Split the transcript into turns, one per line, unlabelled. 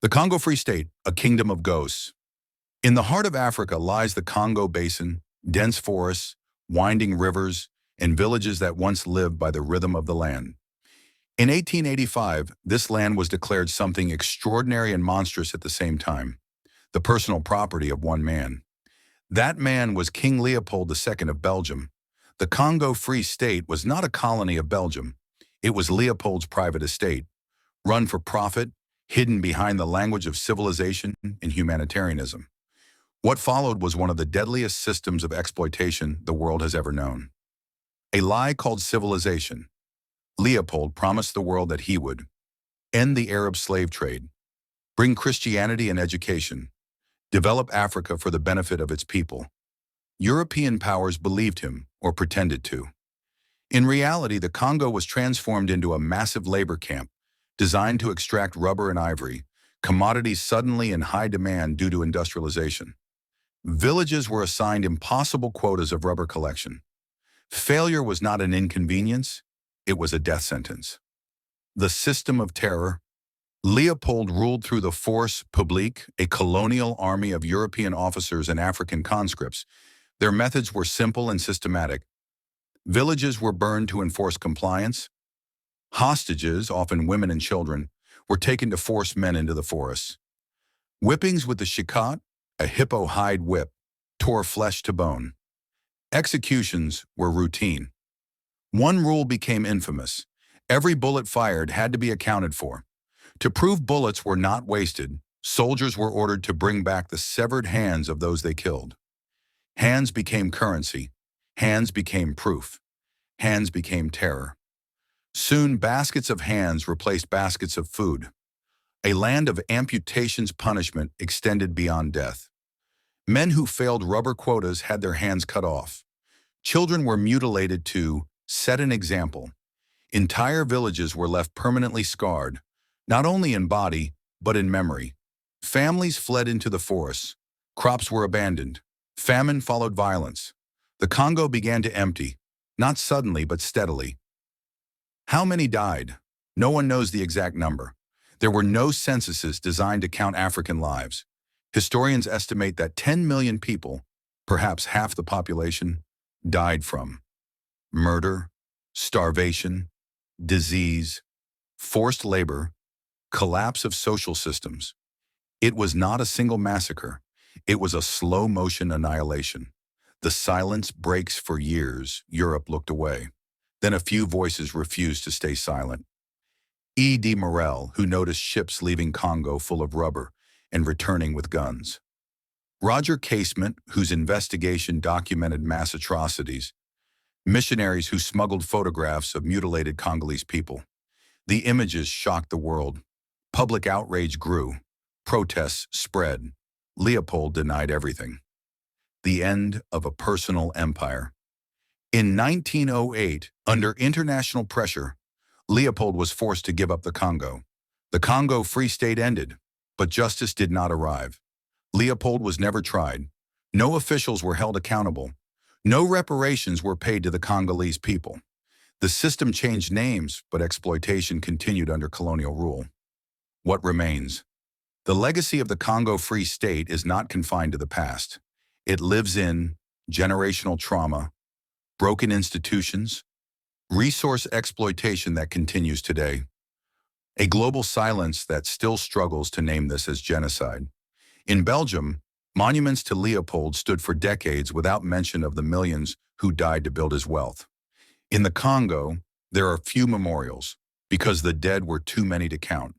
The Congo Free State, a kingdom of ghosts. In the heart of Africa lies the Congo Basin, dense forests, winding rivers, and villages that once lived by the rhythm of the land. In 1885, this land was declared something extraordinary and monstrous at the same time, the personal property of one man. That man was King Leopold II of Belgium. The Congo Free State was not a colony of Belgium. It was Leopold's private estate, run for profit, hidden behind the language of civilization and humanitarianism. What followed was one of the deadliest systems of exploitation the world has ever known. A lie called civilization. Leopold promised the world that he would end the Arab slave trade, bring Christianity and education, develop Africa for the benefit of its people. European powers believed him, or pretended to. In reality, the Congo was transformed into a massive labor camp, designed to extract rubber and ivory, commodities suddenly in high demand due to industrialization. Villages were assigned impossible quotas of rubber collection. Failure was not an inconvenience, it was a death sentence. The system of terror. Leopold ruled through the force publique, a colonial army of European officers and African conscripts. Their methods were simple and systematic. Villages were burned to enforce compliance. Hostages, often women and children, were taken to force men into the forests. Whippings with the shikot, a hippo hide whip, tore flesh to bone. Executions were routine. One rule became infamous. Every bullet fired had to be accounted for. To prove bullets were not wasted, soldiers were ordered to bring back the severed hands of those they killed. Hands became currency. Hands became proof. Hands became terror. Soon, baskets of hands replaced baskets of food. A land of amputations punishment extended beyond death. Men who failed rubber quotas had their hands cut off. Children were mutilated to set an example. Entire villages were left permanently scarred, not only in body, but in memory. Families fled into the forests. Crops were abandoned. Famine followed violence. The Congo began to empty, not suddenly but steadily. How many died? No one knows the exact number. There were no censuses designed to count African lives. Historians estimate that 10 million people, perhaps half the population, died from murder, starvation, disease, forced labor, collapse of social systems. It was not a single massacre. It was a slow-motion annihilation. The silence breaks for years. Europe looked away. Then a few voices refused to stay silent. E. D. Morel, who noticed ships leaving Congo full of rubber and returning with guns. Roger Casement, whose investigation documented mass atrocities. Missionaries who smuggled photographs of mutilated Congolese people. The images shocked the world. Public outrage grew. Protests spread. Leopold denied everything. The end of a personal empire. In 1908, under international pressure, Leopold was forced to give up the Congo. The Congo Free State ended, but justice did not arrive. Leopold was never tried. No officials were held accountable. No reparations were paid to the Congolese people. The system changed names, but exploitation continued under colonial rule. What remains? The legacy of the Congo Free State is not confined to the past. It lives in generational trauma, broken institutions, resource exploitation that continues today, a global silence that still struggles to name this as genocide. In Belgium, monuments to Leopold stood for decades without mention of the millions who died to build his wealth. In the Congo, there are few memorials because the dead were too many to count.